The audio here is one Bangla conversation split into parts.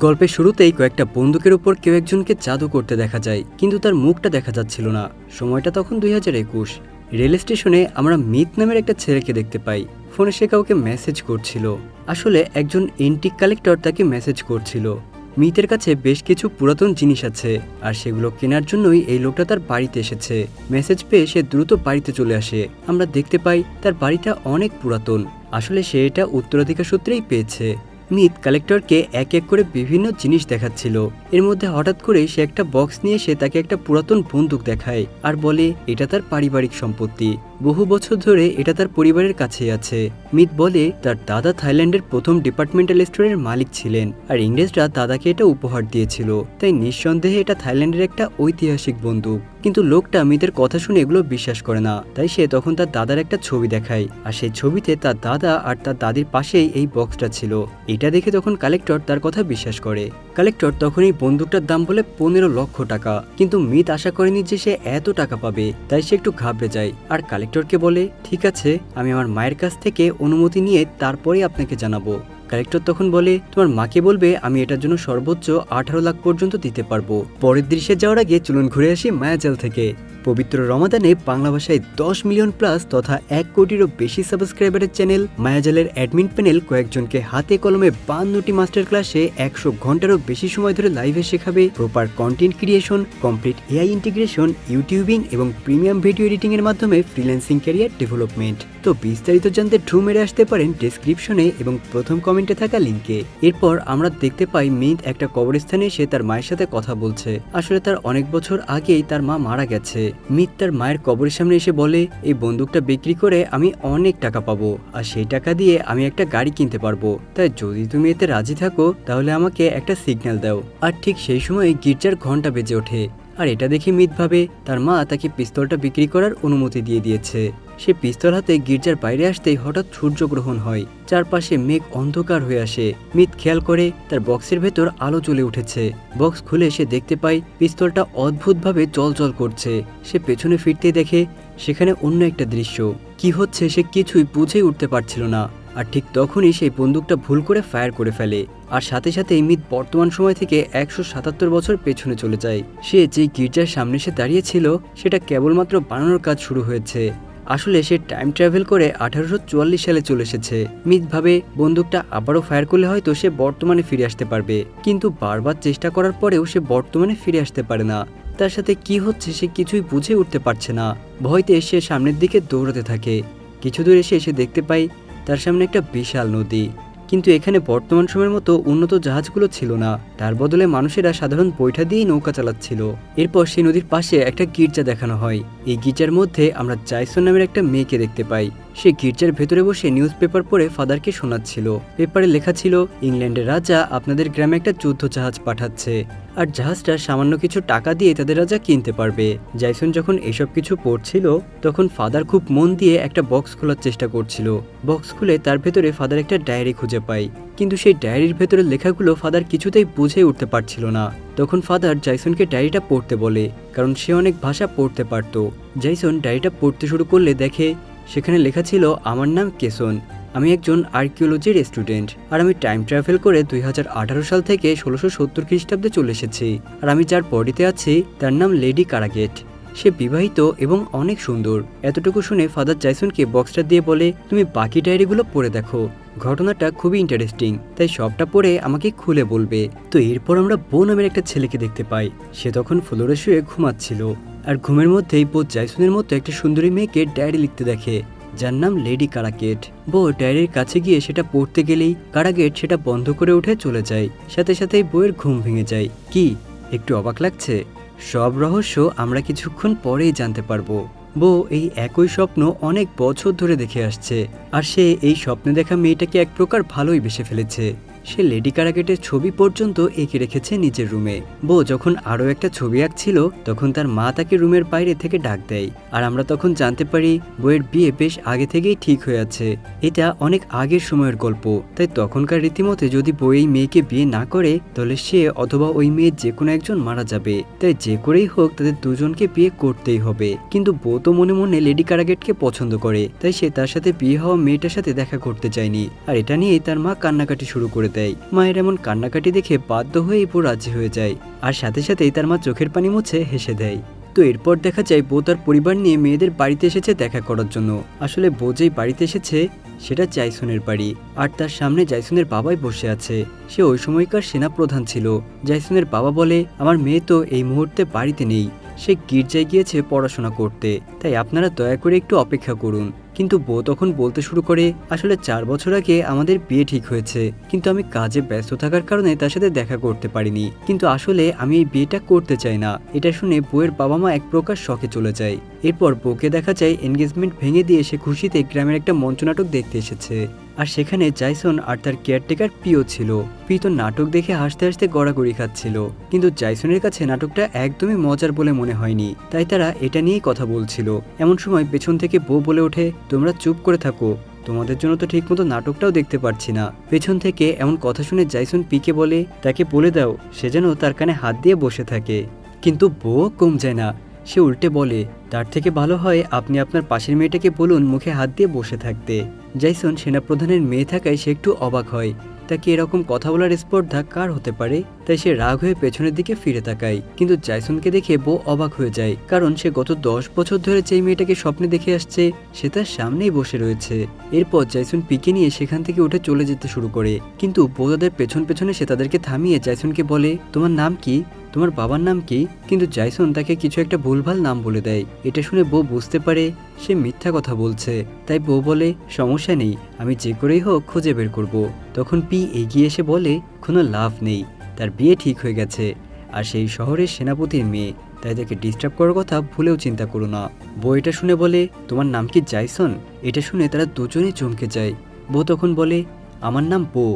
গল্পের শুরুতেই কয়েকটা বন্দুকের উপর কেউ একজনকে জাদু করতে দেখা যায়, কিন্তু তার মুখটা দেখা যাচ্ছিল না। সময়টা তখন 2021। রেল স্টেশনে আমরা মিত নামের একটা ছেলেকে দেখতে পাই। ফোনে সে কাউকে মেসেজ করছিল। আসলে একজন এন্টিক কালেক্টর তাকে মেসেজ করছিল। মিতের কাছে বেশ কিছু পুরাতন জিনিস আছে, আর সেগুলো কেনার জন্যই এই লোকটা তার বাড়িতে এসেছে। মেসেজ পেয়ে সে দ্রুত বাড়িতে চলে আসে। আমরা দেখতে পাই তার বাড়িটা অনেক পুরাতন। আসলে সে এটা উত্তরাধিকার সূত্রেই পেয়েছে। মিত কালেক্টরকে এক এক করে বিভিন্ন জিনিস দেখাচ্ছিল। এর মধ্যে হঠাৎ করে সে একটা বক্স নিয়ে এসে তাকে একটা পুরাতন বন্দুক দেখায় আর বলে এটা তার পারিবারিক সম্পত্তি। বহু বছর ধরে এটা তার পরিবারের কাছেই আছে। মিত বলে তার দাদা থাইল্যান্ডের প্রথম ডিপার্টমেন্টাল স্টোরের মালিক ছিলেন, আর ইংরেজরা দাদাকে এটা উপহার দিয়েছিল। তাই নিঃসন্দেহে এটা থাইল্যান্ডের একটা ঐতিহাসিক বন্দুক। কিন্তু লোকটা মিতের কথা শুনে এগুলো বিশ্বাস করে না। তাই সে তখন তার দাদার একটা ছবি দেখায়, আর সেই ছবিতে তার দাদা আর তার দাদির পাশেই এই বক্সটা ছিল। এটা দেখে তখন কালেক্টর তার কথা বিশ্বাস করে। কালেক্টর তখন এই বন্দুকটার দাম বলে 15 লক্ষ টাকা। কিন্তু মিত আশা করেনি যে সে এত টাকা পাবে, তাই সে একটু ঘাবড়ে যায়। আর কালেক্টরকে বলে ঠিক আছে, আমি আমার মায়ের কাছ থেকে অনুমতি নিয়ে তারপরে আপনাকে জানাবো। কালেক্টর তখন বলে তোমার মাকে বলবে আমি এটার জন্য সর্বোচ্চ 18 লাখ পর্যন্ত দিতে পারবো। পরের দৃশ্যে যাওয়ার আগে চলুন ঘুরে আসি মায়াজাল থেকে। পবিত্র রমাদানে বাংলা ভাষায় 10 মিলিয়ন প্লাস তথা 1 কোটিরও বেশি সাবস্ক্রাইবারের চ্যানেল মায়াজালের অ্যাডমিন প্যানেল কয়েকজনকে হাতে কলমে 52টি মাস্টার ক্লাসে 100 ঘন্টারও বেশি সময় ধরে লাইভে শেখাবে proper content creation, complete AI integration, YouTubing এবং প্রিমিয়াম ভিডিও এডিটিং এর মাধ্যমে ফ্রিল্যান্সিং ক্যারিয়ার ডেভেলপমেন্ট। তো বিস্তারিত জানতে ঢু মেরে আসতে পারেন ডেসক্রিপশনে এবং প্রথম কমেন্টে থাকা লিঙ্কে। এরপর আমরা দেখতে পাই মিত একটা কবরস্থানে এসে তার মায়ের সাথে কথা বলছে। আসলে তার অনেক বছর আগেই তার মা মারা গেছে। মিত তার মায়ের কবরের সামনে এসে বলে এই বন্দুকটা বিক্রি করে আমি অনেক টাকা পাবো, আর সেই টাকা দিয়ে আমি একটা গাড়ি কিনতে পারবো। তাই যদি তুমি এতে রাজি থাকো তাহলে আমাকে একটা সিগন্যাল দাও। আর ঠিক সেই সময় গির্জার ঘন্টা বেজে ওঠে, আর এটা দেখে মিত ভাবে তার মা তাকে পিস্তলটা বিক্রি করার অনুমতি দিয়ে দিয়েছে। সে পিস্তল হাতে গির্জার বাইরে আসতেই হঠাৎ সূর্যগ্রহণ হয়। চারপাশে মেঘ অন্ধকার হয়ে আসে। মিত খেয়াল করে তার বক্সের ভেতর আলো জ্বলে উঠেছে। বক্স খুলে সে দেখতে পায় পিস্তলটা অদ্ভুতভাবে জ্বলজ্বল করছে। সে পেছনে ফিরতে দেখে সেখানে অন্য একটা দৃশ্য। কি হচ্ছে সে কিছুই বুঝে উঠতে পারছিল না। আর ঠিক তখনই সেই বন্দুকটা ভুল করে ফায়ার করে ফেলে, আর সাথে সাথে মিত বর্তমান সময় থেকে 177 বছর পেছনে চলে যায়। সে যে গির্জার সামনে সে দাঁড়িয়েছিল সেটা কেবলমাত্র বানানোর কাজ শুরু হয়েছে। আসলে সে টাইম ট্রাভেল করে 1844 সালে চলে এসেছে। মিত ভাবে বন্দুকটা আবারও ফায়ার করলে হয়তো সে বর্তমানে ফিরে আসতে পারবে, কিন্তু বারবার চেষ্টা করার পরেও সে বর্তমানে ফিরে আসতে পারে না। তার সাথে কি হচ্ছে সে কিছুই বুঝে উঠতে পারছে না। ভয়তে সে সামনের দিকে দৌড়াতে থাকে। কিছু দূর এসে সে দেখতে পায় তার সামনে একটা বিশাল নদী। কিন্তু এখানে বর্তমান সময়ের মতো উন্নত জাহাজগুলো ছিল না। তার বদলে মানুষেরা সাধারণ বৈঠা দিয়েই নৌকা চালাচ্ছিল। এরপর সেই নদীর পাশে একটা গির্জা দেখানো হয়। এই গির্জার মধ্যে আমরা জাইসন নামের একটা মেয়েকে দেখতে পাই। সে গির্জার ভেতরে বসে নিউজ পেপার পড়ে ফাদারকে শোনাচ্ছিল। পেপারে লেখা ছিল ইংল্যান্ডের রাজা আপনাদের গ্রামে একটা যুদ্ধ জাহাজ পাঠাচ্ছে, আর জাহাজটা সামান্য কিছু টাকা দিয়ে তাদের রাজা কিনতে পারবে। জাইসন যখন এসব কিছু পড়ছিল তখন ফাদার খুব মন দিয়ে একটা বক্স খোলার চেষ্টা করছিল। বক্স খুলে তার ভেতরে ফাদার একটা ডায়েরি খুঁজে পায়, কিন্তু সেই ডায়েরির ভেতরে লেখাগুলো ফাদার কিছুতেই বুঝে উঠতে পারছিল না। তখন ফাদার জাইসনকে ডায়েরিটা পড়তে বলে, কারণ সে অনেক ভাষা পড়তে পারত। জাইসন ডায়েরিটা পড়তে শুরু করলে দেখে সেখানে লেখা ছিল আমার নাম কেসন, আমি একজন আর্কিওলজির স্টুডেন্ট, আর আমি টাইম ট্রাভেল করে 2018 সাল থেকে 1670 খ্রিস্টাব্দে চলে এসেছি। আর আমি যার বডিতে আছি তার নাম লেডি কারাগেট। সে বিবাহিত এবং অনেক সুন্দর। এতটুকু শুনে ফাদার জাইসনকে বক্সটা দিয়ে বলে তুমি বাকি ডায়েরিগুলো পড়ে দেখো, ঘটনাটা খুবই ইন্টারেস্টিং, তাই সবটা পড়ে আমাকে খুলে বলবে। তো এরপর আমরা বো নামের একটা ছেলেকে দেখতে পাই। সে তখন ফ্লোরে শুয়ে ঘুমাচ্ছিল, আর ঘুমের মধ্যেই বো জাইসনের মতো একটা সুন্দরী মেয়েকে ডায়েরি লিখতে দেখে যার নাম লেডি কারাগেট। বো ডায়েরির কাছে গিয়ে সেটা পড়তে গেলেই কারাগেট সেটা বন্ধ করে উঠে চলে যায়। সাথে সাথেই বইয়ের ঘুম ভেঙে যায়। কি একটু অবাক লাগছে? সব রহস্য আমরা কিছুক্ষণ পরেই জানতে পারবো। বো এই একই স্বপ্ন অনেক বছর ধরে দেখে আসছে, আর সে এই স্বপ্নে দেখা মেয়েটাকে এক প্রকার ভালোই বেসে ফেলেছে। সে লেডি কারাগেটের ছবি পর্যন্ত এঁকে রেখেছে নিজের রুমে। বো যখন আরও একটা ছবি আঁকছিল তখন তার মা তাকে রুমের বাইরে থেকে ডাক দেয়, আর আমরা তখন জানতে পারি বইয়ের বিয়ে বেশ আগে থেকেই ঠিক হয়ে আছে। এটা অনেক আগের সময়ের গল্প, তাই তখনকার রীতিমতে যদি বউ এই মেয়েকে বিয়ে না করে তাহলে সে অথবা ওই মেয়ের যে কোনো একজন মারা যাবে। তাই যে করেই হোক তাদের দুজনকে বিয়ে করতেই হবে। কিন্তু বউ তো মনে মনে লেডি কারাগেটকে পছন্দ করে, তাই সে তার সাথে বিয়ে হওয়া মেয়েটার সাথে দেখা করতে চায়নি। আর এটা নিয়ে তার মা কান্নাকাটি শুরু করে দেয়। মায়ের এমন কান্নাকাটি দেখে বাধ্য হয়ে বউ রাজি হয়ে যায়, আর সাথে সাথেই তার মা চোখের পানি মুছে হেসে দেয়। তো এরপর দেখা যায় বউ তার পরিবার নিয়ে মেয়েদের বাড়িতে এসেছে দেখা করার জন্য। আসলে বউ যেই বাড়িতে এসেছে সেটা জাইসনের বাড়ি, আর তার সামনে জাইসনের বাবাই বসে আছে। সে ওই সময়কার সেনাপ্রধান ছিল। জাইসনের বাবা বলে, আমার মেয়ে তো এই মুহূর্তে বাড়িতে নেই, সে গির্জায় গিয়েছে পড়াশোনা করতে, তাই আপনারা দয়া করে একটু অপেক্ষা করুন। কিন্তু বউ তখন বলতে শুরু করে, আসলে 4 বছর আগে আমাদের বিয়ে ঠিক হয়েছে, কিন্তু আমি কাজে ব্যস্ত থাকার কারণে তার সাথে দেখা করতে পারিনি। কিন্তু আসলে আমি এই বিয়েটা করতে চাই না। এটা শুনে বউয়ের বাবা মা এক প্রকার শকে চলে যায়। এরপর বউকে দেখা যায় এনগেজমেন্ট ভেঙে দিয়ে সে খুশিতে গ্রামের একটা মঞ্চনাটক দেখতে এসেছে। আর সেখানে জাইসন আর তার কেয়ারটেকার পিও ছিল। পি তো নাটক দেখে হাসতে হাসতে গড়াগড়ি খাচ্ছিল, কিন্তু জাইসনের কাছে নাটকটা একদমই মজার বলে মনে হয়নি, তাই তারা এটা নিয়েই কথা বলছিল। এমন সময় পেছন থেকে বউ বলে ওঠে, তোমরা চুপ করে থাকো, তোমাদের জন্য তো ঠিকমতো নাটকটাও দেখতে পারছি না। পেছন থেকে এমন কথা শুনে জাইসন পিকে বলে, তাকে বলে দাও সে যেন তার কানে হাত দিয়ে বসে থাকে। কিন্তু বউ কম যায় না, সে উল্টে বলে, তার থেকে ভালো হয় আপনি আপনার পাশের মেয়েটাকে বলুন মুখে হাত দিয়ে বসে থাকতে। জাইসন সেনাপ্রধানের মেয়ে থাকায় সে একটু অবাক হয়, তাকে এরকম কথা বলার স্পর্ধা কার হতে পারে। তাই সে রাগ হয়ে পেছনের দিকে ফিরে তাকায়, কিন্তু জাইসনকে দেখে বউ অবাক হয়ে যায়, কারণ সে গত 10 বছর ধরে যেই মেয়েটাকে স্বপ্নে দেখে আসছে সে তার সামনেই বসে রয়েছে। এরপর জাইসন পিকে নিয়ে সেখান থেকে উঠে চলে যেতে শুরু করে, কিন্তু বউ তাদের পেছন পেছনে সে তাদেরকে থামিয়ে জাইসনকে বলে, তোমার নাম কি, তোমার বাবার নাম কি? কিন্তু জাইসন তাকে কিছু একটা ভুলভাল নাম বলে দেয়। এটা শুনে বউ বুঝতে পারে সে মিথ্যা কথা বলছে, তাই বউ বলে, সমস্যা নেই, আমি যে করেই হোক খুঁজে বের করব। তখন পি এগিয়ে এসে বলে, কোনো লাভ নেই, তার বিয়ে ঠিক হয়ে গেছে, আর সেই শহরের সেনাপতির মেয়ে, তাই তাকে ডিস্টার্ব করার কথা ভুলেও চিন্তা করো না। বউ এটা শুনে বলে, তোমার নাম কি জাইসন? এটা শুনে তারা দুজনেই চমকে যায়। বউ তখন বলে, আমার নাম বউ,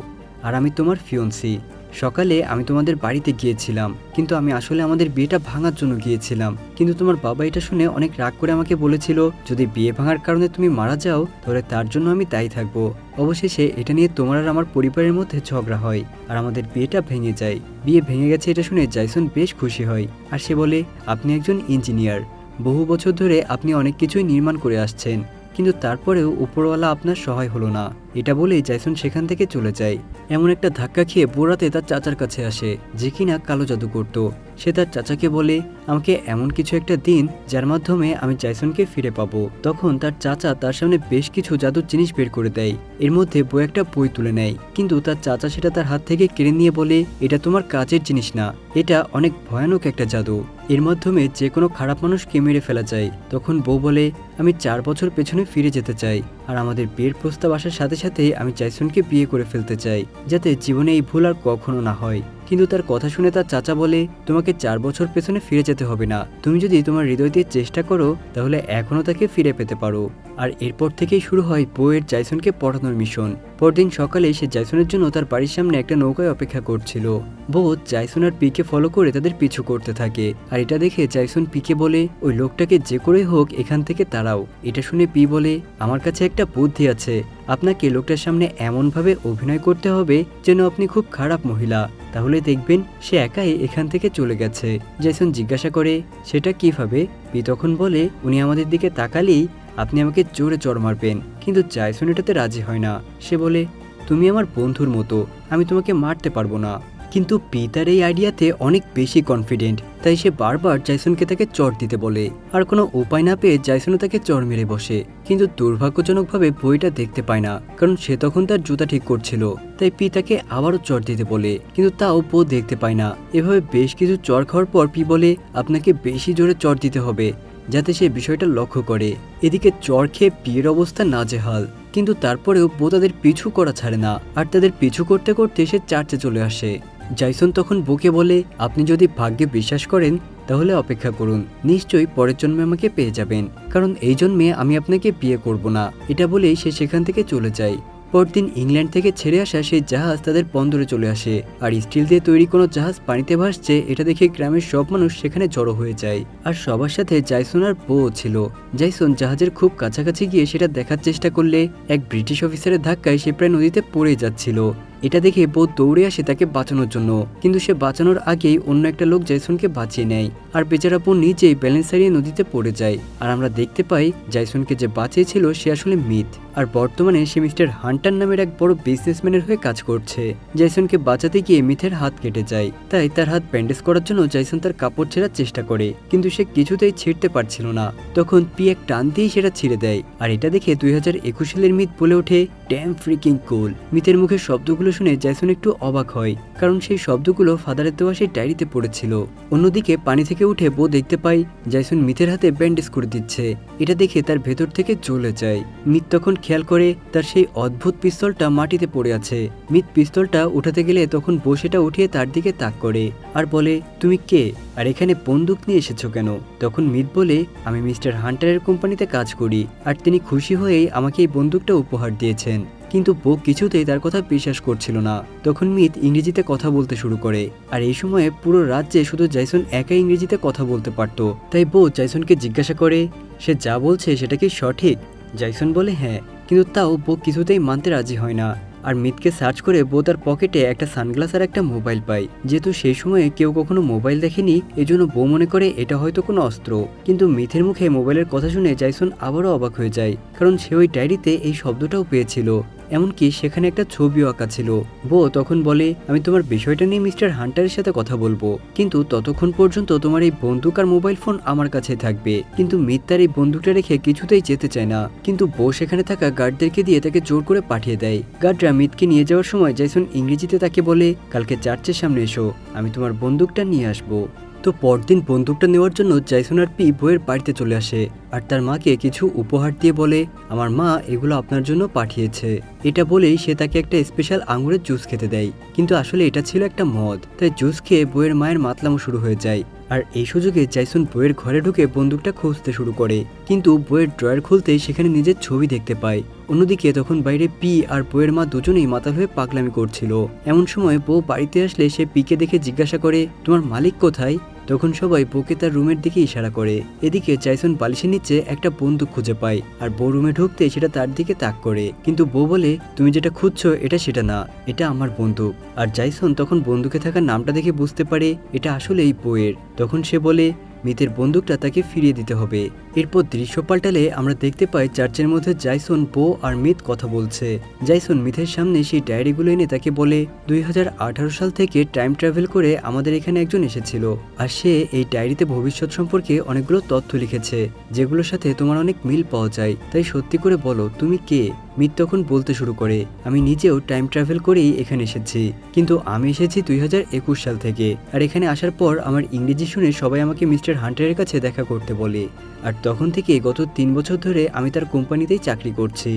আর আমি তোমার ফিয়ন্সি। সকালে আমি তোমাদের বাড়িতে গিয়েছিলাম, কিন্তু আমি আসলে আমাদের বিয়েটা ভাঙার জন্য গিয়েছিলাম। কিন্তু তোমার বাবা এটা শুনে অনেক রাগ করে আমাকে বলেছিল, যদি বিয়ে ভাঙার কারণে তুমি মারা যাও তাহলে তার জন্য আমি দায়ী থাকবো। অবশেষে এটা নিয়ে তোমার আর আমার পরিবারের মধ্যে ঝগড়া হয়, আর আমাদের বিয়েটা ভেঙে যায়। বিয়ে ভেঙে গেছে এটা শুনে জাইসন বেশ খুশি হয়, আর সে বলে, আপনি একজন ইঞ্জিনিয়ার, বহু বছর ধরে আপনি অনেক কিছুই নির্মাণ করে আসছেন, কিন্তু তারপরেও উপরওয়ালা আপনার সহায় হলো না। এটা বলেই জাইসন সেখান থেকে চলে যায়। এমন একটা ধাক্কা খেয়ে বোরাতে তার চাচার কাছে আসে, যে কিনা কালো জাদু করত। সে তার চাচাকে বলে, আমাকে এমন কিছু একটা দিন যার মাধ্যমে আমি জাইসনকে ফিরে পাবো। তখন তার চাচা তার সামনে বেশ কিছু জাদুর জিনিস বের করে দেয়। এর মধ্যে বউ একটা বই তুলে নেয়, কিন্তু তার চাচা সেটা তার হাত থেকে কেড়ে নিয়ে বলে, এটা তোমার কাজের জিনিস না, এটা অনেক ভয়ানক একটা জাদু, এর মাধ্যমে যে কোনো খারাপ মানুষকে মেরে ফেলা যায়। তখন বউ বলে, আমি 4 বছর পেছনে ফিরে যেতে চাই, আর আমাদের বিয়ের প্রস্তাব আসার সাথে সাথে আমি জাইসনকে বিয়ে করে ফেলতে চাই, যাতে জীবনে এই ভুল আর কখনো না হয়। কিন্তু তার কথা শুনে তার চাচা বলে, তোমাকে 4 বছর পেছনে ফিরে যেতে হবে না, তুমি যদি তোমার হৃদয় দিয়ে চেষ্টা করো তাহলে এখনো তাকে ফিরে পেতে পারো। আর এরপর থেকেই শুরু হয় বউয়ের জাইসনকে পড়ানোর মিশন। পরদিন সকালে সে জাইসনের জন্য তার বাড়ির সামনে একটা নৌকায় অপেক্ষা করছিল। বউ জাইসন আর পিকে ফলো করে তাদের পিছু করতে থাকে, আর এটা দেখে জাইসন পিকে বলে, ওই লোকটাকে যে করেই হোক এখান থেকে তাড়াও। এটা শুনে পি বলে, আমার কাছে একটা বুদ্ধি আছে, আপনাকে লোকটার সামনে এমনভাবে অভিনয় করতে হবে যেন আপনি খুব খারাপ মহিলা, তাহলে দেখবেন সে একাই এখান থেকে চলে গেছে। জাইসন জিজ্ঞাসা করে, সেটা কিভাবে? পি তখন বলে, উনি আমাদের দিকে তাকালেই আপনি আমাকে জোরে চড় মারবেন। কিন্তু জাইসন এটাতে রাজি হয় না। সে বলে, তুমি আমার বন্ধুর মতো, আমি তোমাকে মারতে পারবো না। কিন্তু পি তার এই আইডিয়াতে অনেক বেশি কনফিডেন্ট, তাই সে বারবার জাইসনকে তাকে চড় দিতে বলে। আর কোনো উপায় না পেয়ে জাইসনও তাকে চড় মেরে বসে, কিন্তু দুর্ভাগ্যজনকভাবে বইটা দেখতে পায় না, কারণ সে তখন তার জুতা ঠিক করছিল। তাই পি তাকে আবারও চড় দিতে বলে, কিন্তু তাও বউ দেখতে পায় না। এভাবে বেশ কিছু চড় খাওয়ার পর পি বলে, আপনাকে বেশি জোরে চড় দিতে হবে যাতে সে বিষয়টা লক্ষ্য করে। এদিকে চড় খেয়ে পিয়ের অবস্থা নাজেহাল, কিন্তু তারপরেও বউ তাদের পিছু করা ছাড়ে না, আর তাদের পিছু করতে করতে সে চার্চে চলে আসে। জাইসন তখন বউকে বলে, আপনি যদি ভাগ্যে বিশ্বাস করেন তাহলে অপেক্ষা করুন, নিশ্চয়ই পরের জন্মে আমাকে পেয়ে যাবেন, কারণ এই জন্মে আমি আপনাকে বিয়ে করব না। এটা বলেই সে সেখান থেকে চলে যায়। পরদিন ইংল্যান্ড থেকে ছেড়ে আসা সেই জাহাজ তাদের বন্দরে চলে আসে, আর স্টিল দিয়ে তৈরি কোনো জাহাজ পানিতে ভাসছে এটা দেখে গ্রামের সব মানুষ সেখানে জড়ো হয়ে যায়। আর সবার সাথে জাইসন আর বউ ছিল। জাইসন জাহাজের খুব কাছাকাছি গিয়ে সেটা দেখার চেষ্টা করলে এক ব্রিটিশ অফিসারের ধাক্কায় সে প্রায় নদীতে পড়ে যাচ্ছিল। এটা দেখে বউ দৌড়ে আসে তাকে বাঁচানোর জন্য, কিন্তু সে বাঁচানোর আগেই অন্য একটা লোক জেসনকে বাঁচিয়ে নেয় আর বেচারা বউ নিজেই ব্যালেন্স হারিয়ে নদীতে পড়ে যায়। আর আমরা দেখতে পাই জেসনকে যে বাঁচিয়েছিল সে আসলে মিথ, আর বর্তমানে সে মিস্টার হান্টার নামের এক বড় বিজনেসম্যানের হয়ে কাজ করছে। জেসনকে বাঁচাতে গিয়ে মিথের হাত কেটে যায়, তাই তার হাত ব্যান্ডেজ করার জন্য জেসন তার কাপড় ছেঁড়ার চেষ্টা করে, কিন্তু সে কিছুতেই ছিঁড়তে পারছিল না। তখন পি এক টান দিয়েই সেটা ছিঁড়ে দেয়, আর এটা দেখে 2021 সালের মিথ বলে ওঠে, ড্যাম ফ্রিকিং কুল। মিথের মুখের শব্দগুলো শুনে জেসন একটু অবাক হয়, কারণ সেই শব্দগুলো ফাদারের দেওয়া সেই ডায়েরিতে পড়েছিল। অন্যদিকে পানি থেকে উঠে বউ দেখতে পাই জেসন মিথের হাতে ব্যান্ডেজ করে দিচ্ছে। এটা দেখে তার ভেতর থেকে জ্বলে যায়। মিথ তখন খেয়াল করে তার সেই অদ্ভুত পিস্তলটা মাটিতে পড়ে আছে। মিথ পিস্তলটা উঠাতে গেলে তখন বউ সেটা উঠিয়ে তার দিকে তাক করে আর বলে, তুমি কে, আর এখানে বন্দুক নিয়ে এসেছো কেন? তখন মিথ বলে, আমি মিস্টার হান্টারের কোম্পানিতে কাজ করি, আর তিনি খুশি হয়েই আমাকে এই বন্দুকটা উপহার দিয়েছেন। কিন্তু বউ কিছুতেই তার কথা বিশ্বাস করছিল না। তখন মিথ ইংরেজিতে কথা বলতে শুরু করে, আর এই সময়ে পুরো রাজ্যে শুধু জেসন একাই ইংরেজিতে কথা বলতে পারত। তাই বউ জেসনকে জিজ্ঞাসা করে, সে যা বলছে সেটা কি সঠিক? জেসন বলে হ্যাঁ, কিন্তু তাও বউ কিছুতেই মানতে রাজি হয় না। আর মিথকে সার্চ করে বউ তার পকেটে একটা সানগ্লাস আর একটা মোবাইল পায়। যেহেতু সেই সময়ে কেউ কখনো মোবাইল দেখেনি, এজন্য বউ মনে করে এটা হয়তো কোনো অস্ত্র। কিন্তু মিথের মুখে মোবাইলের কথা শুনে জেসন আবারও অবাক হয়ে যায়, কারণ সে ওই ডায়েরিতে এই শব্দটাও পেয়েছিল, এমনকি সেখানে একটা ছবিও আঁকা ছিল। বউ তখন বলে, আমি তোমার বিষয়টা নিয়ে মিস্টার হান্টারের সাথে কথা বলবো, কিন্তু ততক্ষণ পর্যন্ত তোমার এই বন্দুক আর মোবাইল ফোন আমার কাছে থাকবে। কিন্তু মিথ তার এই বন্দুকটা রেখে কিছুতেই যেতে চায় না, কিন্তু বউ সেখানে থাকা গার্ডদেরকে দিয়ে তাকে জোর করে পাঠিয়ে দেয়। গার্ডরা মিথকে নিয়ে যাওয়ার সময় জেসন ইংরেজিতে তাকে বলে, কালকে চার্চের সামনে এসো, আমি তোমার বন্দুকটা নিয়ে আসবো। তো পরদিন বন্দুকটা নেওয়ার জন্য জেসন আর পি বউয়ের বাড়িতে চলে আসে, আর তার মাকে কিছু উপহার দিয়ে বলে, আমার মা এগুলো আপনার জন্য পাঠিয়েছে। এটা বলেই সে তাকে একটা স্পেশাল আঙুরের জুস খেতে দেয়, কিন্তু আসলে এটা ছিল একটা মদ। তাই জুস খেয়ে বউয়ের মায়ের মাতলামো শুরু হয়ে যায়। আর এই সুযোগে জেসন বউয়ের ঘরে ঢুকে বন্দুকটা খুঁজতে শুরু করে, কিন্তু বউয়ের ড্রয়ার খুলতেই সেখানে নিজের ছবি দেখতে পায়। অন্যদিকে তখন বাইরে পি আর বউয়ের মা দুজনেই মাতাল হয়ে পাগলামি করছিল। এমন সময় বউ বাড়িতে আসলে সে পিকে দেখে জিজ্ঞাসা করে, তোমার মালিক কোথায়? তখন সবাই বউকে তার রুমের দিকে ইশারা করে। এদিকে জেসন বালিশের নিচে একটা বন্দুক খুঁজে পায়, আর বউ রুমে ঢুকতে সেটা তার দিকে তাক করে, কিন্তু বউ বলে, তুমি যেটা খুঁজছো এটা সেটা না, এটা আমার বন্দুক। আর জেসন তখন বন্দুকে থাকা নামটা দেখে বুঝতে পারে এটা আসলে এই বউয়ের। তখন সে বলে, মিথের বন্দুকটা তাকে ফিরিয়ে দিতে হবে। এরপর দৃশ্য পাল্টালে আমরা দেখতে পাই চার্চের মধ্যে জেসন, বউ আর মিথ কথা বলছে। জেসন মিথের সামনে সেই ডায়েরিগুলো এনে তাকে বলে, 2018 সাল থেকে টাইম ট্রাভেল করে আমাদের এখানে একজন এসেছিল, আর সে এই ডায়েরিতে ভবিষ্যৎ সম্পর্কে অনেকগুলো তথ্য লিখেছে, যেগুলোর সাথে তোমার অনেক মিল পাওয়া যায়। তাই সত্যি করে বলো তুমি কে? মিথ তখন বলতে শুরু করে, আমি নিজেও টাইম ট্রাভেল করেই এখানে এসেছি, কিন্তু আমি এসেছি 2021 সাল থেকে। আর এখানে আসার পর আমার ইংরেজি শুনে সবাই আমাকে মিস্টার হান্টারের কাছে দেখা করতে বলে, আর তখন থেকে গত 3 বছর ধরে আমি তার কোম্পানিতেই চাকরি করছি।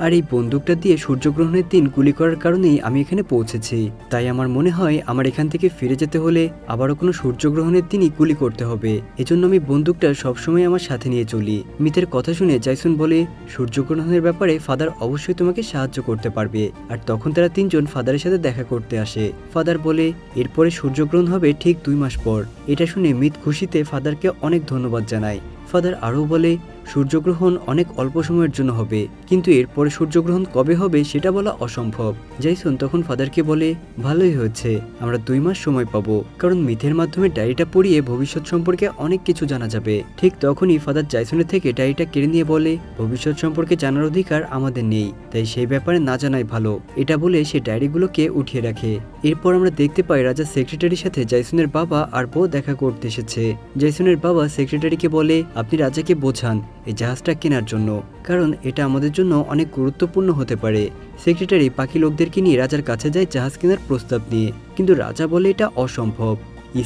আর এই বন্দুকটা দিয়ে সূর্যগ্রহণের দিন গুলি করার কারণেই আমি এখানে পৌঁছেছি। তাই আমার মনে হয় আমার এখান থেকে ফিরে যেতে হলে আবারও কোনো সূর্যগ্রহণের দিনই গুলি করতে হবে। এজন্য আমি বন্দুকটা সবসময় আমার সাথে নিয়ে চলি। মিথের কথা শুনে জেসন বলে, সূর্যগ্রহণের ব্যাপারে ফাদার অবশ্যই তোমাকে সাহায্য করতে পারবে। আর তখন তারা তিনজন ফাদারের সাথে দেখা করতে আসে। ফাদার বলে, এরপরে সূর্যগ্রহণ হবে ঠিক 2 মাস পর। এটা শুনে মিথ খুশিতে ফাদারকে অনেক ধন্যবাদ জানায়। ফাদার আরও বলে, সূর্যগ্রহণ অনেক অল্প সময়ের জন্য হবে, কিন্তু এরপরে সূর্যগ্রহণ কবে হবে সেটা বলা অসম্ভব। জেসন তখন ফাদারকে বলে, ভালোই হয়েছে, আমরা 2 মাস সময় পাবো, কারণ মিথের মাধ্যমে ডায়েরিটা পড়িয়ে ভবিষ্যৎ সম্পর্কে অনেক কিছু জানা যাবে। ঠিক তখনই ফাদার জেসনের থেকে ডায়েরিটা কেড়ে নিয়ে বলে, ভবিষ্যৎ সম্পর্কে জানার অধিকার আমাদের নেই, তাই সেই ব্যাপারে না জানাই ভালো। এটা বলে সে ডায়েরিগুলোকে উঠিয়ে রাখে। এরপর আমরা দেখতে পাই রাজার সেক্রেটারির সাথে জেসনের বাবা আর বউ দেখা করতে এসেছে। জেসনের বাবা সেক্রেটারিকে বলে, আপনি রাজাকে বোঝান এই জাহাজটা কেনার জন্য, কারণ এটা আমাদের জন্য অনেক গুরুত্বপূর্ণ হতে পারে। সেক্রেটারি বাকি লোকদেরকে নিয়ে রাজার কাছে যায় জাহাজ কেনার প্রস্তাব নিয়ে, কিন্তু রাজা বলে এটা অসম্ভব।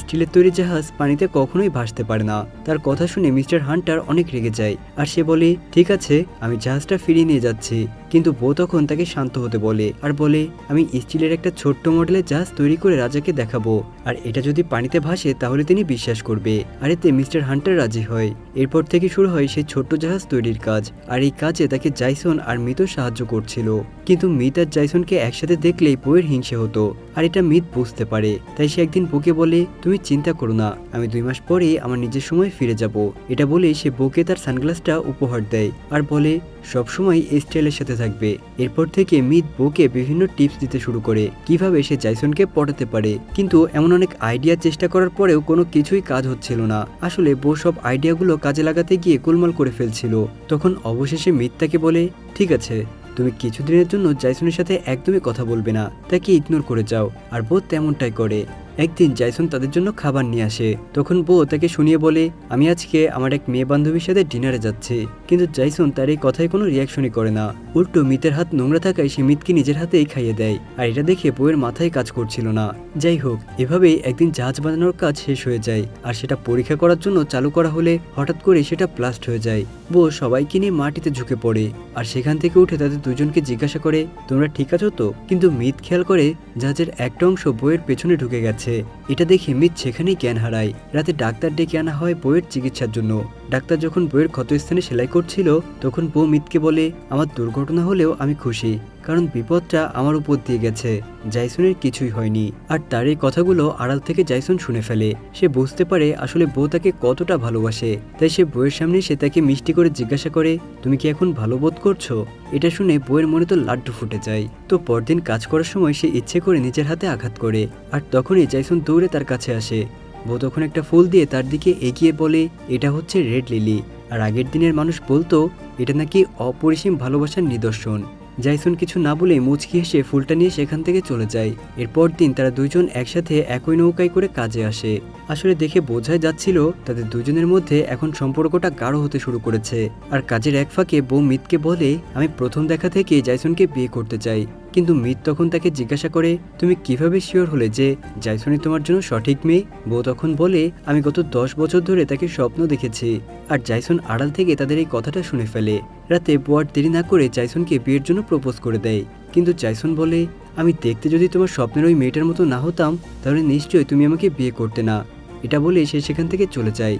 স্টিলের তৈরি জাহাজ পানিতে কখনোই ভাসতে পারে না। তার কথা শুনে মিস্টার হান্টার অনেক রেগে যায়, আর সে বলে, ঠিক আছে, আমি জাহাজটা ফিরিয়ে নিয়ে যাচ্ছি। কিন্তু বউ তখন তাকে শান্ত হতে বলে, আর বলে, আমি স্টিলের একটা ছোট্ট মডেলের জাহাজ তৈরি করে রাজাকে দেখাবো, আর এটা যদি পানিতে ভাসে তাহলে তিনি বিশ্বাস করবে। আর এতে মিস্টার হান্টার রাজি হয়। এরপর থেকে শুরু হয় সেই ছোট্ট জাহাজ তৈরির কাজ, আর এই কাজে তাকে জেসন আর মিথও সাহায্য করছিল। কিন্তু মিথ আর জেসনকে একসাথে দেখলেই বউয়ের হিংসে হতো, আর এটা মিথ বুঝতে পারে। তাই সে একদিন বউকে বলে, তুমি চিন্তা করো না, আমি 2 মাস পরেই আমার নিজের সময় ফিরে যাব। এটা বলে সে বউকে তার সানগ্লাসটা উপহার দেয়, আর বলে, সবসময় এই স্টাইলের সাথে থাকবে। এরপর থেকে মিত বউকে বিভিন্ন টিপস দিতে শুরু করে কিভাবে সে জাইসনকে পটাতে পারে, কিন্তু এমন অনেক আইডিয়া চেষ্টা করার পরেও কোনো কিছুই কাজ হচ্ছিল না। আসলে বউ সব আইডিয়াগুলো কাজে লাগাতে গিয়ে গোলমাল করে ফেলছিল। তখন অবশেষে মিত তাকে বলে, ঠিক আছে, তুমি কিছুদিনের জন্য জাইসনের সাথে একদমই কথা বলবে না, তাকে ইগনোর করে যাও। আর বউ তেমনটাই করে। একদিন জাইসন তাদের জন্য খাবার নিয়ে আসে। তখন বউ তাকে শুনিয়ে বলে, আমি আজকে আমার এক মেয়ে বান্ধবীর সাথে ডিনারে যাচ্ছি। কিন্তু জাইসন তার এই কথায় কোনো রিয়াকশনই করে না। উল্টো মিতের হাত নোংরা থাকায় সে মিতকে নিজের হাতেই খাইয়ে দেয়। আর এটা দেখে বউয়ের মাথায় কাজ করছিল না। যাই হোক, এভাবেই একদিন জাহাজ বানানোর কাজ শেষ হয়ে যায়। আর সেটা পরীক্ষা করার জন্য চালু করা হলে হঠাৎ করে সেটা ব্লাস্ট হয়ে যায়। বউ সবাইকে নিয়ে মাটিতে ঝুঁকে পড়ে। আর সেখান থেকে উঠে তাদের দুজনকে জিজ্ঞাসা করে, তোমরা ঠিক আছো তো? কিন্তু মিত খেয়াল করে জাহাজের একটা অংশ বউয়ের পেছনে ঢুকে গেছে। এটা দেখে মিত সেখানেই জ্ঞান হারায়। রাতে ডাক্তার ডেকে আনা হয় বউয়ের চিকিৎসার জন্য। ডাক্তার যখন বউয়ের ক্ষতস্থানে সেলাই করছিল তখন বউ মিতকে বলে, আমার দুর্ঘটনা হলেও আমি খুশি, কারণ বিপদটা আমার উপর দিয়ে গেছে, জাইসনের কিছুই হয়নি। আর তার এই কথাগুলো আড়াল থেকে জাইসন শুনে ফেলে। সে বুঝতে পারে আসলে বউ তাকে কতটা ভালোবাসে। তাই সে বউয়ের সামনে সে তাকে মিষ্টি করে জিজ্ঞাসা করে, তুমি কি এখন ভালো বোধ করছো? এটা শুনে বউয়ের মনে তো লাড্ডু ফুটে যায়। তো পরদিন কাজ করার সময় সে ইচ্ছে করে নিজের হাতে আঘাত করে। আর তখনই জাইসন দৌড়ে তার কাছে আসে। বউ তখন একটা ফুল দিয়ে তার দিকে এগিয়ে বলে, এটা হচ্ছে রেড লিলি। আর আগের দিনের মানুষ বলতো এটা নাকি অপরিসীম ভালোবাসার নিদর্শন। জাইসন কিছু না বলে মুচকি হেসে ফুলটা নিয়ে সেখান থেকে চলে যায়। এরপর দিন তারা দুজন একসাথে একই নৌকায় করে কাজে আসে। আসলে দেখে বোঝাই যাচ্ছিল তাদের দুজনের মধ্যে এখন সম্পর্কটা গাঢ় হতে শুরু করেছে। আর কাজের এক ফাঁকে বউ মিতকে বলে, আমি প্রথম দেখা থেকে জাইসনকে বিয়ে করতে চাই। কিন্তু মিত তখন তাকে জিজ্ঞাসা করে, তুমি কিভাবে শিওর হলে যে জাইসনই তোমার জন্য সঠিক মেয়ে? বউ তখন বলে, আমি গত 10 বছর ধরে তাকে স্বপ্ন দেখেছি। আর জাইসন আড়াল থেকে তাদের এই কথাটা শুনে ফেলে। রাতে বউ আর দেরি না করে জাইসনকে বিয়ের জন্য প্রপোজ করে দেয়। কিন্তু জাইসন বলে, আমি দেখতে যদি তোমার স্বপ্নের ওই মেয়েটার মতো না হতাম তাহলে নিশ্চয়ই তুমি আমাকে বিয়ে করতে না। এটা বলে সে সেখান থেকে চলে যায়।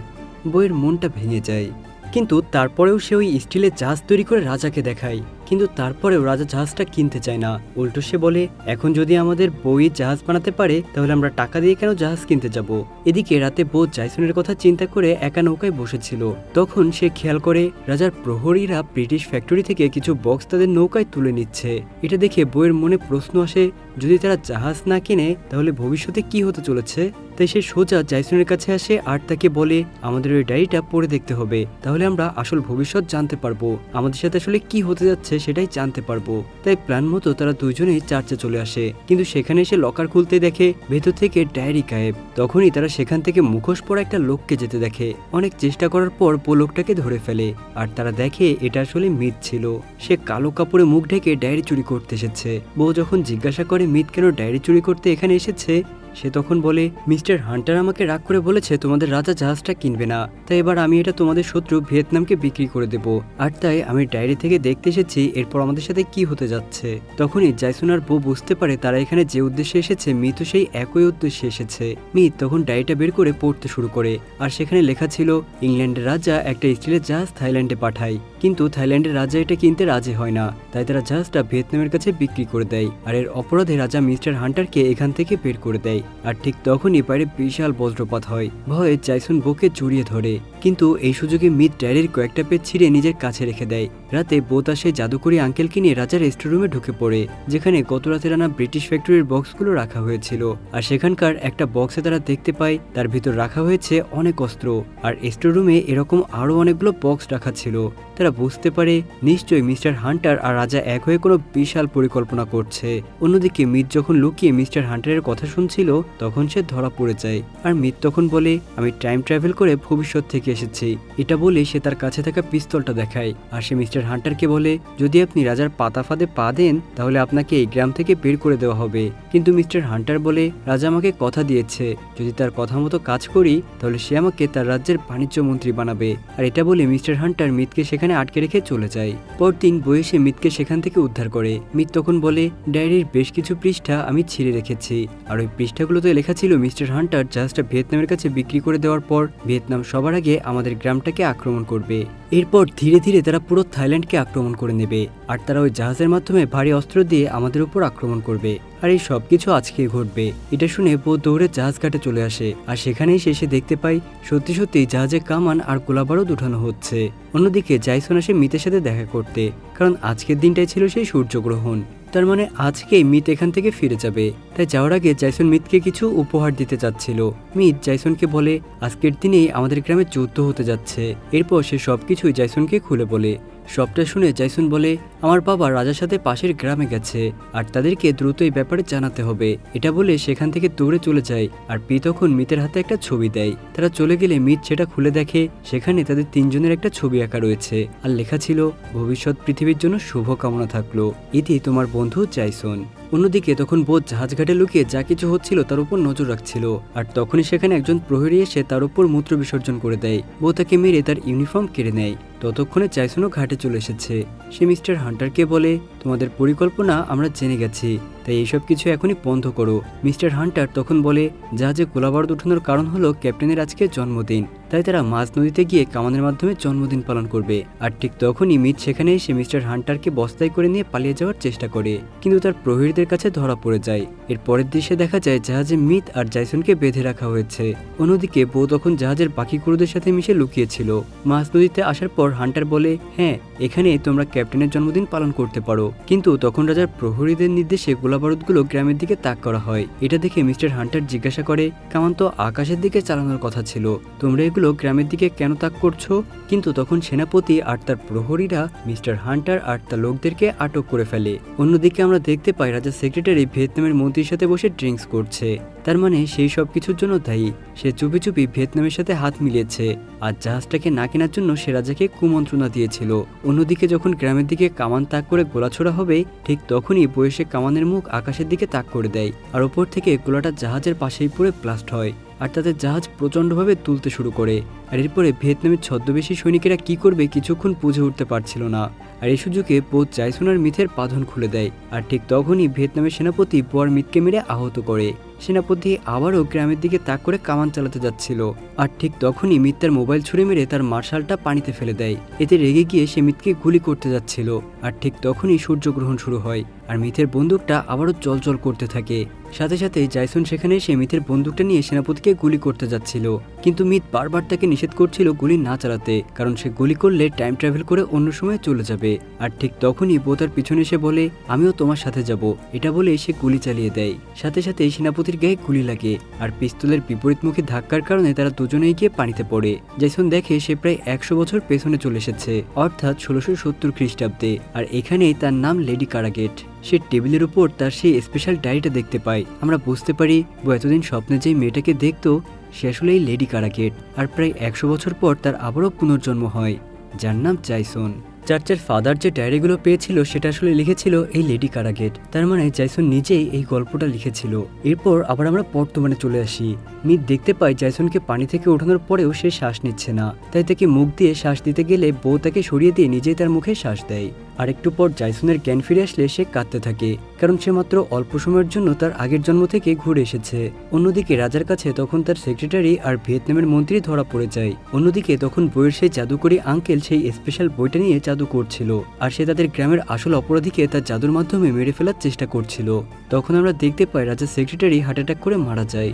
বউয়ের মনটা ভেঙে যায়। কিন্তু তারপরেও সে ওই স্টিলের জাহাজ তৈরি করে রাজাকে দেখায়। কিন্তু তারপরেও রাজা জাহাজটা কিনতে চায় না। উল্টো সে বলে, এখন যদি আমাদের বউই জাহাজ বানাতে পারে তাহলে আমরা টাকা দিয়ে কেন জাহাজ কিনতে যাব? এদিকে রাতে বউ জাইসনের কথা চিন্তা করে একা নৌকায় বসেছিল। তখন সে খেয়াল করে রাজার প্রহরীরা ব্রিটিশ ফ্যাক্টরি থেকে কিছু বক্স তাদের নৌকায় তুলে নিচ্ছে। এটা দেখে বউয়ের মনে প্রশ্ন আসে, যদি তারা জাহাজ না কিনে তাহলে ভবিষ্যতে কি হতে চলেছে? তাই সে সোজা জাইসনের কাছে আসে আর তাকে বলে, আমাদের ওই ডায়েরিটা পড়ে দেখতে হবে, তাহলে আমরা আসল ভবিষ্যৎ জানতে পারবো, আমাদের সাথে আসলে কি হতে যাচ্ছে সেটাই জানতে পারবো। তাই প্ল্যান মতো তারা দুইজনেই চার্চে চলে আসে। কিন্তু সেখানে এসে লকার খুলতে দেখে ভেতর থেকে ডায়েরি গায়েব। তখনই তারা সেখান থেকে মুখোশ পরা একটা লোককে যেতে দেখে। অনেক চেষ্টা করার পর বউ লোকটাকে ধরে ফেলে। আর তারা দেখে এটা আসলে মিত ছিল। সে কালো কাপড়ে মুখ ঢেকে ডায়েরি চুরি করতে এসেছে। বউ যখন জিজ্ঞাসা করে মিত কেন ডায়েরি চুরি করতে এখানে এসেছে, সে তখন বলে, মিস্টার হান্টার আমাকে রাগ করে বলেছে তোমাদের রাজা জাহাজটা কিনবে না, তাই এবার আমি এটা তোমাদের শত্রু ভিয়েতনামকে বিক্রি করে দেব। আর তাই আমি ডায়েরি থেকে দেখতে এসেছি এরপর আমাদের সাথে কি হতে যাচ্ছে। তখনই জাইসন আর বউ বুঝতে পারে তারা এখানে যে উদ্দেশ্যে এসেছে মিত সেই একই উদ্দেশ্যে এসেছে। মিত তখন ডায়েরিটা বের করে পড়তে শুরু করে। আর সেখানে লেখা ছিল, ইংল্যান্ডের রাজা একটা স্টিলের জাহাজ থাইল্যান্ডে পাঠায়, কিন্তু থাইল্যান্ডের রাজা এটা কিনতে রাজি হয় না, তাই তারা জাহাজটা ভিয়েতনামের কাছে বিক্রি করে দেয়। আর এর অপরাধে রাজা মিস্টার হান্টারকে এখান থেকে বের করে দেয়। আর ঠিক তখনই বাইরে বিশাল বজ্রপাত হয়। ভয়ে জাইসন বউকে জড়িয়ে ধরে, কিন্তু এই সুযোগে মিত ডায়েরির কয়েকটা পেজ ছিঁড়ে নিজের কাছে রেখে দেয়। রাতে বউ তার সেই জাদুকরি আঙ্কেলকে নিয়ে রাজার স্টোররুমে ঢুকে পড়ে, যেখানে গত রাতের আনা ব্রিটিশ ফ্যাক্টরির বক্সগুলো রাখা হয়েছিল। আর সেখানকার একটা বক্সে তারা দেখতে পায় তার ভিতর রাখা হয়েছে অনেক অস্ত্র। আর স্টোররুমে এরকম আরো অনেকগুলো বক্স রাখা ছিল। তারা বুঝতে পারে নিশ্চয়ই মিস্টার হান্টার আর রাজা এক হয়ে কোনো বিশাল পরিকল্পনা করছে। অন্যদিকে মিত যখন লুকিয়ে মিস্টার হান্টারের কথা শুনছিল তখন সে ধরা পড়ে যায়। আর মিত তখন বলে, আমি টাইম ট্রাভেল করে ভবিষ্যৎ থেকে এসেছি। এটা বলে সে তার কাছে থাকা পিস্তলটা দেখায়। আর সে মিস্টার হান্টারকে বলে, যদি আপনি রাজার পাতা ফাঁদে পা দেন তাহলে আপনাকে এই গ্রাম থেকে বের করে দেওয়া হবে। কিন্তু মিস্টার হান্টার বলে, রাজা আমাকে কথা দিয়েছে যদি তার কথা মতো কাজ করি তাহলে সে আমাকে তার রাজ্যের বাণিজ্য মন্ত্রী বানাবে। আর এটা বলে মিস্টার হান্টার মিতকে সেখানে আটকে রেখে চলে যায়। পরদিন বউ এসে মিতকে সেখান থেকে উদ্ধার করে। মিত তখন বলে, ডায়েরির বেশ কিছু পৃষ্ঠা আমি ছিঁড়ে রেখেছি। আর ওই পৃষ্ঠাগুলোতে লেখা ছিল, মিস্টার হান্টার জাহাজটা ভিয়েতনামের কাছে বিক্রি করে দেওয়ার পর ভিয়েতনাম সবার আগে আমাদের গ্রামটাকে আক্রমণ করবে। এরপর ধীরে ধীরে তারা পুরো থাইল্যান্ড আইল্যান্ডকে আক্রমণ করে নেবে আর তারা ওই জাহাজের মাধ্যমে ভারী অস্ত্র দিয়ে আমাদের উপর আক্রমণ করবে আর এই সবকিছু আজকেই ঘটবে। এটা শুনে বউ দৌড়ে জাহাজ ঘাটে চলে আসে আর সেখানেই সে দেখতে পাই সত্যি সত্যি জাহাজে কামান আর গোলাবারুদ উঠানো হচ্ছে। অন্যদিকে জাইসন আসে মিতের সাথে দেখা করতে, কারণ আজকের দিনটাই ছিল সেই সূর্যগ্রহণ। তার মানে আজকেই মিত এখান থেকে ফিরে যাবে। তাই যাওয়ার আগে জাইসন মিতকে কিছু উপহার দিতে চাচ্ছিল। মিত জাইসনকে বলে আজকের দিনেই আমাদের গ্রামে যুদ্ধ হতে যাচ্ছে। এরপর সে সবকিছুই জাইসনকে খুলে বলে। সবটা শুনে জাইসন বলে আমার বাবা রাজার সাথে পাশের গ্রামে গেছে আর তাদেরকে দ্রুত এই ব্যাপারে জানাতে হবে। এটা বলে সেখান থেকে দৌড়ে চলে যায় আর পি তখন মিতের হাতে একটা ছবি দেয়। তারা চলে গেলে মিত সেটা খুলে দেখে সেখানে তাদের তিনজনের একটা ছবি আঁকা রয়েছে আর লেখা ছিল ভবিষ্যৎ পৃথিবীর জন্য শুভকামনা থাকলো, ইতি তোমার বন্ধু জাইসন। অন্যদিকে তখন বোধ জাহাজঘাটে লুকিয়ে যা কিছু হচ্ছিল তার উপর নজর রাখছিল আর তখনই সেখানে একজন প্রহরী এসে তার উপর মূত্র বিসর্জন করে দেয়। বউ তাকে মেরে তার ইউনিফর্ম কেড়ে নেয়। ততক্ষণে জাইসনও ঘাটে চলে এসেছে। সে মিস্টার হান্টারকে বলে তোমাদের পরিকল্পনা আমরা জেনে গেছি, তাই এইসব কিছু এখনই বন্ধ করো। মিস্টার হান্টার তখন বলে জাহাজে গোলাবারুদ উঠানোর কারণ হলো ক্যাপ্টেনের আজকে জন্মদিন, তাই তারা মাঝ নদীতে গিয়ে কামানের মাধ্যমে জন্মদিন পালন করবে। আর ঠিক তখনই মিত সেখানে এসে মিস্টার হান্টারকে বস্তায় করে নিয়ে পালিয়ে যাওয়ার চেষ্টা করে, কিন্তু তার প্রহরীদের কাছে ধরা পড়ে যায়। এর পরের দৃশ্যে দেখা যায় জাহাজে মিত আর জাইসনকে বেঁধে রাখা হয়েছে। অন্যদিকে বউ তখন জাহাজের বাকি ক্রুদের সাথে মিশে লুকিয়েছিল। মাঝ নদীতে আসার পর হান্টার বলে হ্যাঁ এখানে তোমরা ক্যাপ্টেনের জন্মদিন পালন করতে পারো, কিন্তু তখন রাজার প্রহরীদের নির্দেশে গোলাবারুদগুলো গ্রামের দিকে তাক করা হয়। এটা দেখে মিস্টার হান্টার জিজ্ঞাসা করে কামান তো আকাশের দিকে চালানোর কথা ছিল, তোমরা এগুলো গ্রামের দিকে কেন তাক করছো? কিন্তু তখন সেনাপতি আর তার প্রহরীরা মিস্টার হান্টার আর তার লোকদেরকে আটক করে ফেলে। অন্যদিকে আমরা দেখতে পাই রাজার সেক্রেটারি ভিয়েতনামের মন্ত্রীর সাথে বসে ড্রিঙ্কস করছে। তার মানে সেই সব কিছুর জন্য দায়ী। সে চুপি চুপি ভিয়েতনামের সাথে হাত মিলিয়েছে আর জাহাজটাকে না কেনার জন্য সে রাজাকে কুমন্ত্রণা দিয়েছিল। অন্যদিকে যখন গ্রামের দিকে কামান তাক করে গোলা ছোড়া হবে ঠিক তখনই বয়সে কামানের মুখ আকাশের দিকে তাক করে দেয় আর ওপর থেকে গোলাটা জাহাজের পাশেই পড়ে ব্লাস্ট হয় আর তাদের জাহাজ প্রচণ্ডভাবে তুলতে শুরু করে। আর এরপরে ভিয়েতনামের ছদ্মবেশী সৈনিকেরা কি করবে কিছুক্ষণ বুঝে উঠতে পারছিল না। আর এই সুযোগে বোধ জাইসন আর মিথের বাঁধন খুলে দেয় আর ঠিক তখনই ভিয়েতনামের সেনাপতি বোয়ার মিথকে মেরে আহত করে। সেনাপতি আবারও গ্রামের দিকে তাক করে কামান চালাতে যাচ্ছিল আর ঠিক তখনই মিথ তার মোবাইল ছুড়ে মেরে তার মার্শালটা পানিতে ফেলে দেয়। এতে রেগে গিয়ে সে মিথকে গুলি করতে যাচ্ছিল আর ঠিক তখনই সূর্যগ্রহণ শুরু হয় আর মিথের বন্দুকটা আবারও জলজল করতে থাকে। সাথে সাথে জাইসন সেখানে এসে মিথের বন্দুকটা নিয়ে সেনাপতিকে গুলি করতে যাচ্ছিল, কিন্তু মিথ বারবার তাকে নিষেধ করছিল গুলি না চালাতে, কারণ সে গুলি করলে টাইম ট্রাভেল করে অন্য সময় চলে যাবে। আর ঠিক তখনই বউ তার পিছনে এসে বলে আমিও তোমার সাথে যাব। এটা বলে সে গুলি চালিয়ে দেয়। সাথে সাথে সেনাপতির গায়ে গুলি লাগে আর পিস্তলের বিপরীতমুখী ধাক্কার কারণে তারা দুজনেই গিয়ে পানিতে পড়ে। জাইসন দেখে সে প্রায় 100 বছর পেছনে চলে এসেছে, অর্থাৎ 1670 খ্রিস্টাব্দে। আর এখানেই তার নাম লেডি কারাগেট। সে টেবিলের উপর তার সেই স্পেশাল ডায়েরিটা দেখতে পায়। আমরা বুঝতে পারি ও এতদিন স্বপ্নে যেই মেয়েটাকে দেখতো সে আসলেই লেডি কারাগেট। আর প্রায় 100 বছর পর তার আবারও পুনর্জন্ম হয়, যার নাম জাইসন। চার্চের ফাদার যে ডায়েরিগুলো পেয়েছিল সেটা আসলে লিখেছিল এই লেডি কারাগেট। তার মানে জাইসন নিজেই এই গল্পটা লিখেছিল। এরপর আবার আমরা বর্তমানে চলে আসি। মিথ দেখতে পাই জাইসনকে পানি থেকে ওঠানোর পরেও সে শ্বাস নিচ্ছে না, তাই তাকে মুখ দিয়ে শ্বাস দিতে গেলে বউ তাকে সরিয়ে দিয়ে নিজেই তার মুখে শ্বাস দেয়। আর একটু পর জাইসনের জ্ঞান ফিরে আসলে সে কাঁদতে থাকে, কারণ সে মাত্র অল্প সময়ের জন্য তার আগের জন্ম থেকে ঘুরে এসেছে। অন্যদিকে রাজার কাছে তখন তার সেক্রেটারি আর ভিয়েতনামের মন্ত্রী ধরা পড়ে যায়। অন্যদিকে তখন বইয়ের সেই জাদুকরী আঙ্কেল সেই স্পেশাল বইটা নিয়ে জাদু করছিল আর সে তাদের গ্রামের আসল অপরাধীকে তার জাদুর মাধ্যমে মেরে ফেলার চেষ্টা করছিল। তখন আমরা দেখতে পাই রাজার সেক্রেটারি হার্ট অ্যাটাক করে মারা যায়।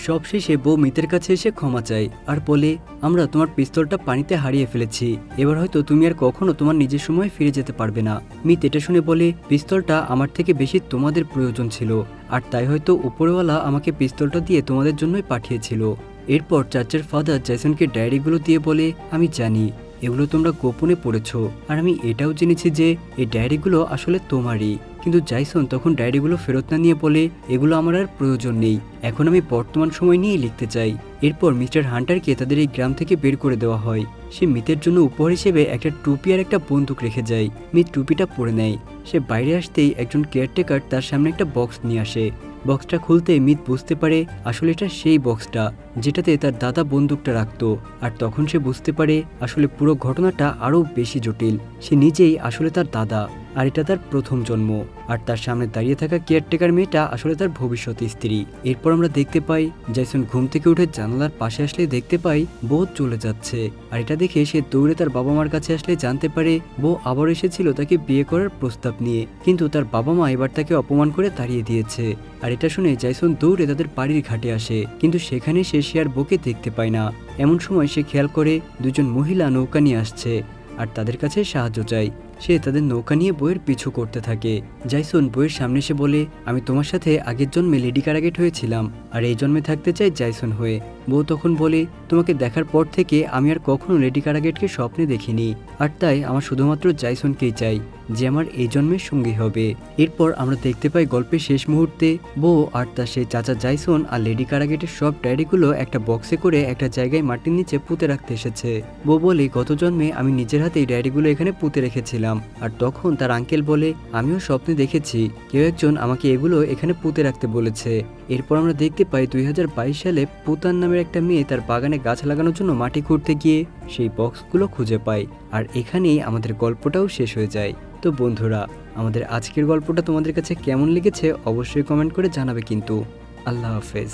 সবশেষে বউ মিতের কাছে এসে ক্ষমা চায় আর বলে আমরা তোমার পিস্তলটা পানিতে হারিয়ে ফেলেছি, এবার হয়তো তুমি আর কখনো তোমার নিজের সময় ফিরে যেতে পারবে না। মিত এটা শুনে বলে পিস্তলটা আমার থেকে বেশি তোমাদের প্রয়োজন ছিল, আর তাই হয়তো উপরওয়ালা আমাকে পিস্তলটা দিয়ে তোমাদের জন্যই পাঠিয়েছিল। এরপর চার্চের ফাদার জাইসনকে ডায়েরিগুলো দিয়ে বলে আমি জানি এগুলো তোমরা গোপনে পড়েছো, আর আমি এটাও জেনেছি যে এই ডায়েরিগুলো আসলে তোমারই। কিন্তু জাইসন তখন ডায়েরিগুলো ফেরত না নিয়ে বলে এগুলো আমার আর প্রয়োজন নেই, এখন আমি বর্তমান সময় নিয়েই লিখতে চাই। এরপর মিস্টার হান্টারকে তাদের এই গ্রাম থেকে বের করে দেওয়া হয়। সে মিতের জন্য উপহার হিসেবে একটা টুপি আর একটা বন্দুক রেখে যায়। মিত টুপিটা পরে নেয়। সে বাইরে আসতেই একজন কেয়ারটেকার তার সামনে একটা বক্স নিয়ে আসে। বক্সটা খুলতে মিত বুঝতে পারে আসলে এটা সেই বক্সটা যেটাতে তার দাদা বন্দুকটা রাখতো। আর তখন সে বুঝতে পারে আসলে পুরো ঘটনাটা আরও বেশি জটিল। সে নিজেই আসলে তার দাদা, আর এটা তার প্রথম জন্ম। আর তার সামনে দাঁড়িয়ে থাকা কেয়ারটেকার মেয়েটা আসলে তার ভবিষ্যৎ স্ত্রী। এরপর আমরা দেখতে পাই জেসন ঘুম থেকে উঠে জানালার পাশে আসলে দেখতে পাই বউ চলে যাচ্ছে। আর এটা দেখে সে দৌড়ে তার বাবা মার কাছে আসলে জানতে পারে বউ আবার এসেছিল তাকে বিয়ে করার প্রস্তাব নিয়ে, কিন্তু তার বাবা মা এবার তাকে অপমান করে তাড়িয়ে দিয়েছে। আর এটা শুনে জেসন দৌড়ে তাদের বাড়ির ঘাটে আসে, কিন্তু সেখানে সে আর বউকে দেখতে পায় না। এমন সময় সে খেয়াল করে দুজন মহিলা নৌকা নিয়ে আসছে আর তাদের কাছে সাহায্য চাই। সে তাদের নৌকা নিয়ে বইয়ের পিছু করতে থাকে। জেসন বইয়ের সামনে এসে বলে, আমি তোমার সাথে আগের জন্মে লেডি কারাগেট হয়েছিলাম আর এই জন্মে থাকতে চাই জেসন হয়ে। বউ তখন বলে, তোমাকে দেখার পর থেকে আমি আর কখনো লেডি কারাগেটকে স্বপ্নে দেখিনি, আর তাই আমার শুধুমাত্র জেসনকেই চাই যে আমার এই জন্মের সঙ্গী হবে। এরপর আমরা দেখতে পাই গল্পের শেষ মুহূর্তে বউ আর তার সেই চাচা জেসন আর লেডি কারাগেটের সব ডায়েরিগুলো একটা বক্সে করে একটা জায়গায় মাটির নিচে পুঁতে রাখতে এসেছে। বউ বলে, গত জন্মে আমি নিজের হাতে এই ডায়েরিগুলো এখানে পুঁতে রেখেছিলাম। আর তখন তার আঙ্কেল বলে, আমিও স্বপ্নে দেখেছি কেউ একজন আমাকে এগুলো এখানে পুঁতে রাখতে বলেছে। এরপর আমরা দেখতে পাই 2022 সালে পুতান নামের একটা মেয়ে তার বাগানে গাছ লাগানোর জন্য মাটি খুঁড়তে গিয়ে সেই বক্সগুলো খুঁজে পায়। আর এখানেই আমাদের গল্পটাও শেষ হয়ে যায়। তো বন্ধুরা, আমাদের আজকের গল্পটা তোমাদের কাছে কেমন লেগেছে অবশ্যই কমেন্ট করে জানাবে কিন্তু। আল্লাহ হাফেজ।